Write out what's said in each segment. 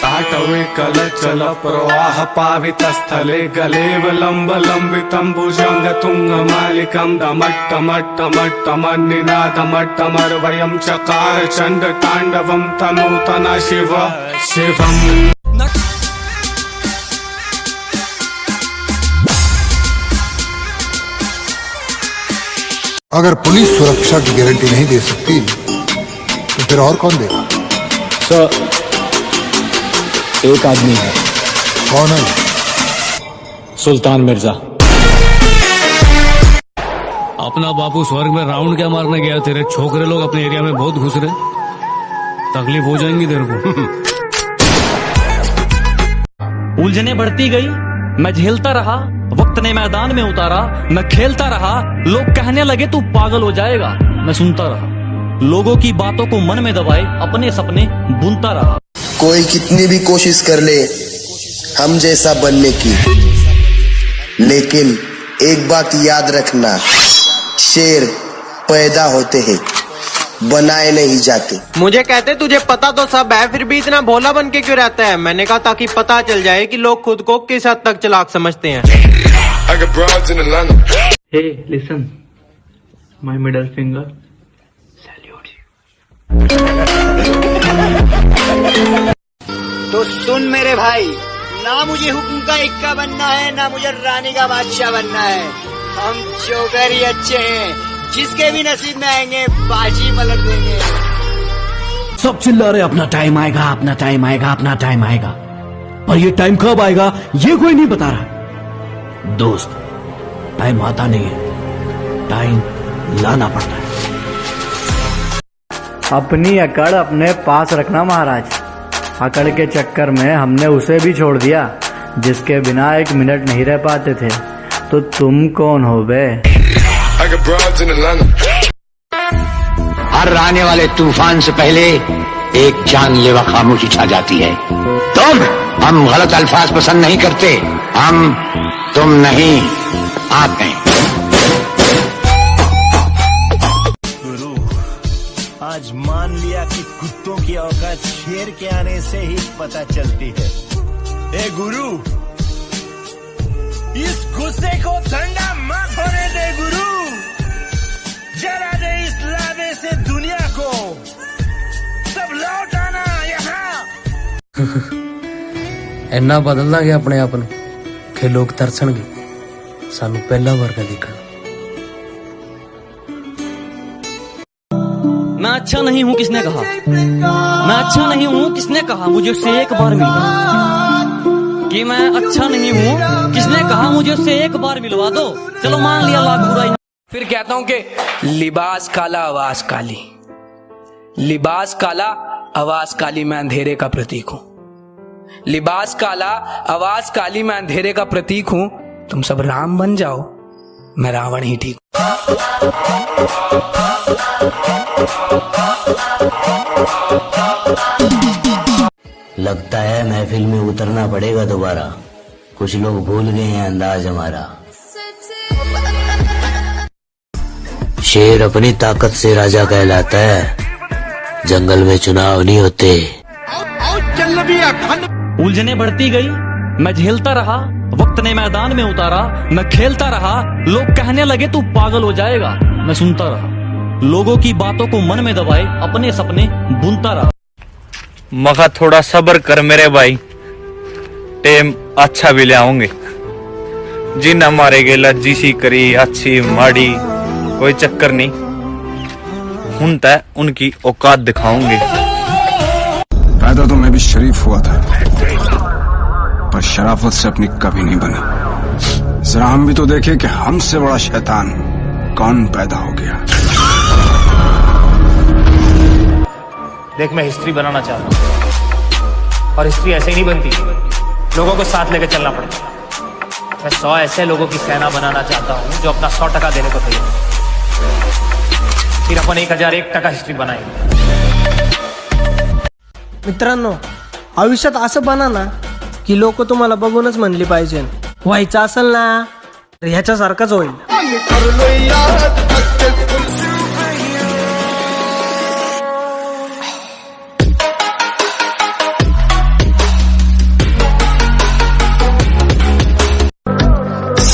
ताटवे कलचल प्रवाह पावितस्थले गलेवलम्बलम्बितं भुजङ्गतुङ्गमालिकं दमट्टमट्टमट्टमन्निनादमट्टमर्वयं चकार चण्डताण्डवं तनूतना शिव शिवम्। अगर पुलिस सुरक्षा की गारंटी नहीं दे सकती तो फिर और कौन देगा? सर, एक आदमी है। कौन है? सुल्तान मिर्जा। अपना बापू स्वर्ग में राउंड क्या मारने गया, तेरे छोकरे लोग अपने एरिया में बहुत घुस रहे, तकलीफ हो जाएंगी तेरे को। उलझने बढ़ती गई, मैं झेलता रहा, वक्त ने मैदान में उतारा, मैं खेलता रहा, लोग कहने लगे तू पागल हो जाएगा, मैं सुनता रहा, लोगों की बातों को मन में दबाए अपने सपने बुनता रहा। कोई कितनी भी कोशिश कर ले हम जैसा बनने की, लेकिन एक बात याद रखना, शेर पैदा होते हैं, बनाए नहीं जाते। मुझे कहते तुझे पता तो सब है, फिर भी इतना भोला बन के क्यों रहता है? मैंने कहा ताकि पता चल जाए कि लोग खुद को किस हद तक चालाक समझते हैं। Hey, listen, my middle finger salutes you. तो सुन मेरे भाई, ना मुझे हुक्म का इक्का बनना है, ना मुझे रानी का बादशाह बनना है। हम जोकर ही अच्छे हैं, जिसके भी नसीब में आएंगे बाजी पलट देंगे। सब चिल्ला रहे अपना टाइम आएगा, अपना टाइम आएगा, अपना टाइम आएगा, पर ये टाइम कब आएगा ये कोई नहीं बता रहा। दोस्त, टाइम आता नहीं है, टाइम लाना पड़ता है। अपनी अकड़ अपने पास रखना महाराज। अकड़ के चक्कर में हमने उसे भी छोड़ दिया जिसके बिना एक मिनट नहीं रह पाते थे। तो तुम कौन हो बे? हर आने वाले तूफान से पहले एक जानलेवा खामोशी छा जाती है। हम गलत अल्फाज पसंद नहीं करते, हम तुम नहीं आप हैं। गुरु, आज मान लिया कि कुत्तों की औकात शेर के आने से ही पता चलती है। ए गुरु, इस गुस्से को ठंडा मत होने दे गुरु, जरा दे इस लावे से दुनिया को, सब लौट आना यहाँ। इन्ना बदलना गया अपने आप ਨੂੰ कि लोग तरसणगे सानू पहला वर्गा देखना। मैं अच्छा नहीं हूँ किसने कहा, मैं अच्छा नहीं हूँ किसने कहा, मुझे उससे एक बार मिलवा कि मैं अच्छा नहीं हूँ किसने कहा, मुझे उससे एक बार मिलवा दो। चलो मान लिया लाख बुराई। फिर कहता हूँ कि लिबास काला आवाज काली, लिबास काला आवाज काली, मैं अंधेरे का प्रतीक हूँ। लिबास काला आवाज काली, मैं अंधेरे का प्रतीक हूँ। तुम सब राम बन जाओ, मैं रावण ही ठीक। लगता है महफिल में उतरना पड़ेगा दोबारा, कुछ लोग भूल गए हैं अंदाज हमारा। शेर अपनी ताकत से राजा कहलाता है, जंगल में चुनाव नहीं होते। उलझने बढ़ती गई, मैं झेलता रहा, वक्त ने मैदान में उतारा, मैं खेलता रहा, लोग कहने लगे तू पागल हो जाएगा, मैं सुनता रहा, लोगों की बातों को मन में दबाए अपने सपने बुनता रहा। मखा थोड़ा सब्र कर मेरे भाई, टेम अच्छा भी ले आऊंगे। जिन हमारे गेला जीसी करी अच्छी माड़ी कोई चक्कर नहीं, हुन तय उनकी औकात दिखाऊंगे। पैदा तो मैं भी शरीफ हुआ था, पर शराफत से अपनी कभी नहीं बनी। जरा हम भी तो देखे कि हमसे बड़ा शैतान कौन पैदा हो गया। देख, मैं हिस्ट्री बनाना चाहता हूँ, और हिस्ट्री ऐसे ही नहीं बनती, लोगों को साथ लेकर चलना पड़ता। मैं 100 ऐसे लोगों की सेना बनाना चाहता हूँ जो अपना 100% देने को तैयार, फिर अपन 1001% हिस्ट्री बनाएंगे। मित्रांनो, आयुष्यात असं बना ना की लोक तुम्हाला बघूनच म्हणली पाहिजे, व्हायचं असेल ना तर ह्याच्यासारखंच होईल।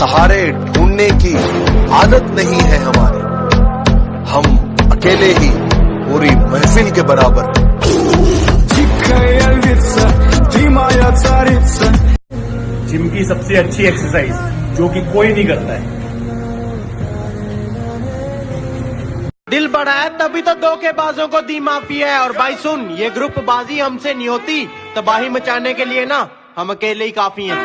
सहारे ढूंढने की आदत नहीं है हमारी, हम अकेले ही पूरी महफिल के बराबर हैं। जिम की सबसे अच्छी एक्सरसाइज जो कि कोई नहीं करता है। दिल बड़ा है तभी तो धोखेबाजों को दी माफी है। और भाई सुन, ये ग्रुप बाजी हमसे नहीं होती, तबाही मचाने के लिए ना हम अकेले ही काफी हैं।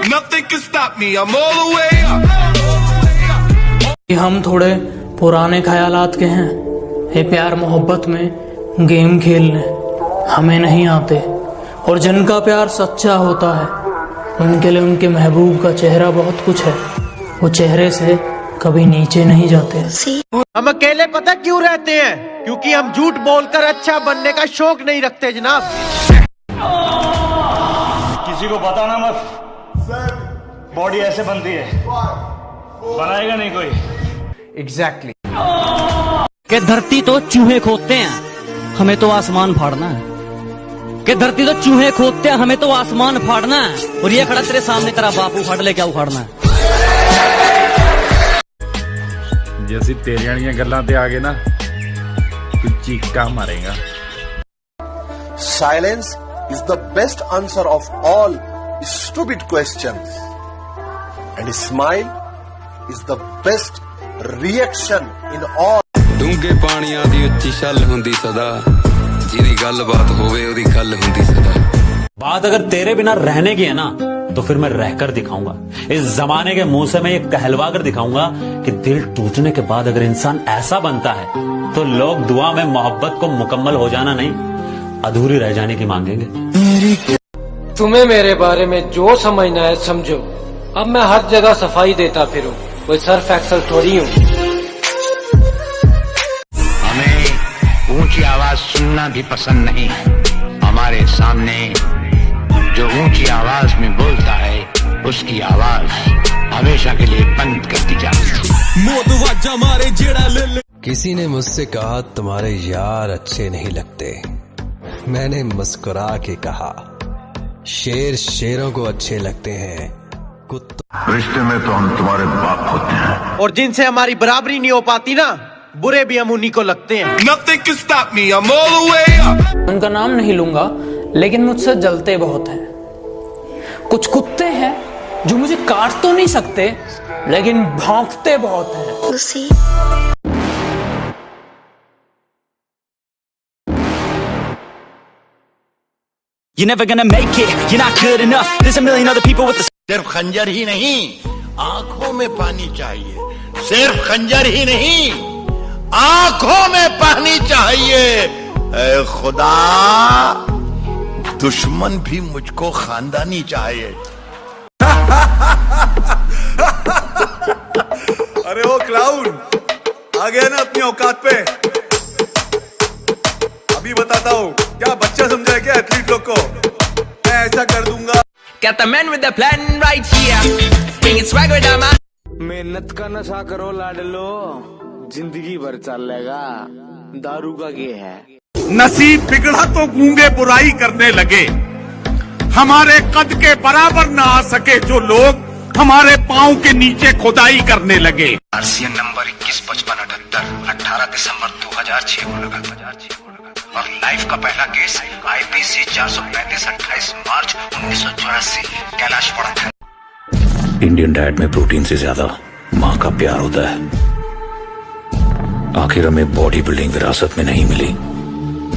हम थोड़े पुराने ख्यालात के हैं। ये प्यार मोहब्बत में गेम खेलने हमें नहीं आते। और जिनका प्यार सच्चा होता है उनके लिए उनके महबूब का चेहरा बहुत कुछ है। वो चेहरे से कभी नीचे नहीं जाते। हम अकेले पता क्यों रहते हैं? क्योंकि हम झूठ बोलकर अच्छा बनने का शौक नहीं रखते जनाब। किसी को बताना मत, बॉडी ऐसे बनती है, बनाएगा नहीं कोई। एग्जैक्टली कि धरती तो चूहे खोदते हैं, हमें तो आसमान फाड़ना है। कि धरती तो चूहे खोदते हैं, हमें तो आसमान फाड़ना है। और ये खड़ा तेरे सामने तेरा बापू फाड़ ले, क्या उखाड़ना है? ਜੇ ਅਸੀਂ ਤੇਰੀਆਂ ਵਾਲੀਆਂ ਗੱਲਾਂ ਤੇ ਆ ਗਏ ਨਾ ਤੂੰ ਚੀਕਾਂ ਮਾਰੇਗਾ। Silence is the best answer of all stupid questions, and smile is the best reaction in all. ਡੂੰਘੇ ਪਾਣੀਆਂ ਦੀ ਉੱਚੀ ਛੱਲ ਹੁੰਦੀ ਸਦਾ, ਜਿਹਦੀ ਗੱਲਬਾਤ ਹੋਵੇ ਉਹਦੀ ਗੱਲ ਹੁੰਦੀ ਸਦਾ। बात अगर तेरे बिना रहने की है ना तो फिर मैं रहकर दिखाऊंगा। इस जमाने के मुंह से मैं ये कहलवा कर दिखाऊंगा कि दिल टूटने के बाद अगर इंसान ऐसा बनता है तो लोग दुआ में मोहब्बत को मुकम्मल हो जाना नहीं, अधूरी रह जाने की मांगेंगे। तुम्हें मेरे बारे में जो समझना है समझो। अब मैं हर जगह सफाई देता फिरूं, कोई सर्फ एक्सल थोड़ी हूँ। हमें ऊंची आवाज सुनना भी पसंद नहीं। हमारे सामने जो ऊंची आवाज में बोलता है उसकी आवाज हमेशा के लिए बंद कर दी जाती है। किसी ने मुझसे कहा तुम्हारे यार अच्छे नहीं लगते। मैंने मुस्कुरा के कहा शेर शेरों को अच्छे लगते हैं, रिश्ते में तो हम तुम्हारे बाप होते हैं। और जिनसे हमारी बराबरी नहीं हो पाती ना, बुरे भी हम उन्हीं को लगते हैं। Nothing can stop me, I'm all the way up. उनका नाम नहीं लूंगा, लेकिन मुझसे जलते बहुत हैं। कुछ कुत्ते हैं जो मुझे काट तो नहीं सकते, लेकिन भौंकते बहुत हैं। You're never gonna make it, you're not good enough. There's a million other people with the सिर्फ खंजर ही नहीं, आंखों में पानी चाहिए। सिर्फ खंजर ही नहीं, आंखों में पानी चाहिए। ऐ खुदा, दुश्मन भी मुझको खानदानी चाहिए। अरे ओ क्लाउन, आ गया ना अपनी औकात पे। अभी बताता हूँ, क्या बच्चा समझा है क्या एथलीट लोग को? मैं ऐसा कर दूंगा। Got the man with the plan right here. Bring it swag with the man. मेहनत का नशा करो लाडलो, जिंदगी भर चलेगा। दारू का ये है। नसीब बिगड़ा तो गूंगे बुराई करने लगे। हमारे कद के बराबर ना आ सके जो लोग हमारे पांव के नीचे खुदाई करने लगे। आरसीएन नंबर 215578 18 दिसंबर 2006 को लगा। और लाइफ का पहला केस आईपीसी 435 28 मार्च 1984 कैलाश पड़ा था। इंडियन डाइट में प्रोटीन से ज्यादा माँ का प्यार होता है। आखिर हमें बॉडी बिल्डिंग विरासत में नहीं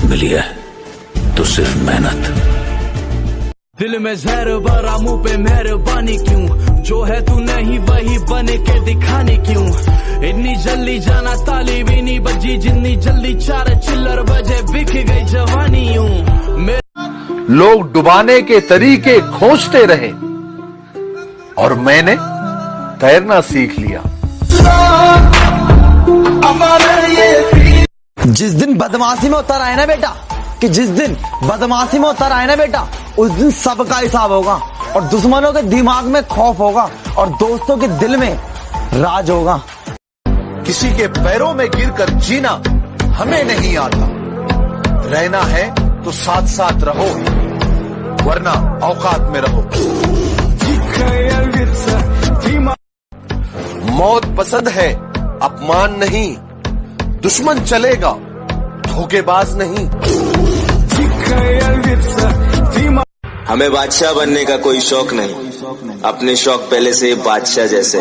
मिली है तो सिर्फ मेहनत। दिल में जहर भरा, मुंह पे मेहरबानी क्यों? जो है तू नहीं वही बने के दिखाने क्यों? इतनी जल्दी जाना ताली भी नहीं बजी, जितनी जल्दी 4 चिल्लर बजे बिक गई जवानी यूं। लोग डुबाने के तरीके खोजते रहे और मैंने तैरना सीख लिया। जिस दिन बदमाशी में उतर आए ना बेटा, कि जिस दिन बदमाशी में उतर आए ना बेटा, उस दिन सबका हिसाब होगा। और दुश्मनों के दिमाग में खौफ होगा और दोस्तों के दिल में राज होगा। किसी के पैरों में गिरकर जीना हमें नहीं आता। रहना है तो साथ साथ रहो, वरना औकात में रहो। मौत पसंद है, अपमान नहीं। दुश्मन चलेगा, धोखेबाज नहीं। हमें बादशाह बनने का कोई शौक नहीं, अपने शौक पहले से बादशाह जैसे।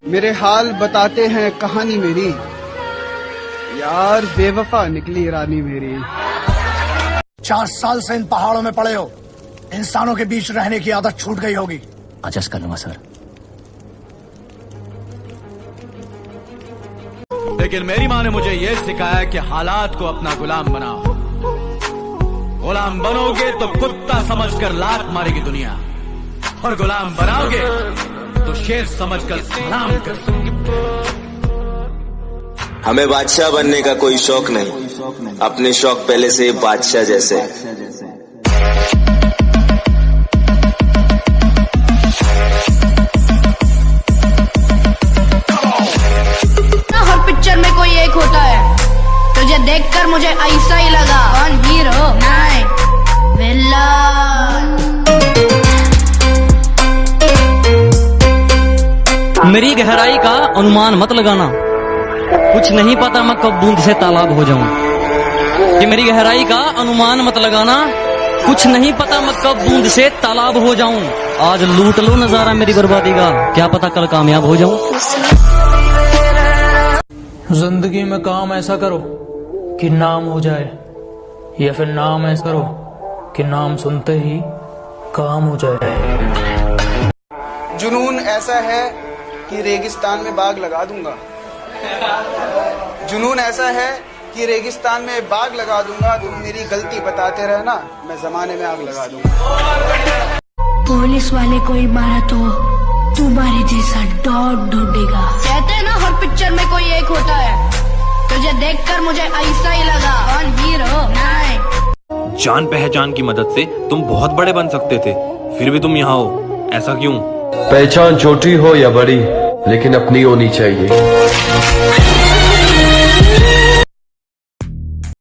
मेरे हाल बताते हैं कहानी मेरी, यार बेवफा निकली रानी मेरी। 4 साल से इन पहाड़ों में पड़े हो, इंसानों के बीच रहने की आदत छूट गई होगी। एडजस्ट कर लूंगा सर। लेकिन मेरी माँ ने मुझे यह सिखाया कि हालात को अपना गुलाम बनाओ। गुलाम बनोगे तो कुत्ता समझकर लात मारेगी दुनिया, और गुलाम बनाओगे तो शेर समझकर सलाम कर। हमें बादशाह बनने का कोई शौक नहीं, अपने शौक पहले से बादशाह जैसे। हर पिक्चर में कोई एक होता है, तुझे देखकर मुझे ऐसा ही लगा। कौन हीरो? नहीं, विलन। मेरी गहराई का अनुमान मत लगाना, कुछ नहीं पता मैं कब बूंद से तालाब हो जाऊं। कि मेरी गहराई का अनुमान मत लगाना, कुछ नहीं पता मैं कब बूंद से तालाब हो जाऊं। आज लूट लो नजारा मेरी बर्बादी का, क्या पता कल कामयाब हो जाऊं। जिंदगी में काम ऐसा करो कि नाम हो जाए, या फिर नाम ऐसा करो कि नाम सुनते ही काम हो जाए। जुनून ऐसा है कि रेगिस्तान में बाग लगा दूंगा। जुनून ऐसा है कि रेगिस्तान में बाग लगा दूंगा। तुम मेरी गलती बताते रहना, मैं जमाने में आग लगा दूंगा। पुलिस वाले कोई मारा तो तुम्हारे जैसा डॉग ढूंढेगा। कहते हैं ना हर पिक्चर में कोई एक होता है, तुझे देखकर मुझे ऐसा ही लगा। कौन हीरो? नहीं। जान पहचान की मदद से तुम बहुत बड़े बन सकते थे, फिर भी तुम यहाँ हो, ऐसा क्यों? पहचान छोटी हो या बड़ी, लेकिन अपनी होनी चाहिए।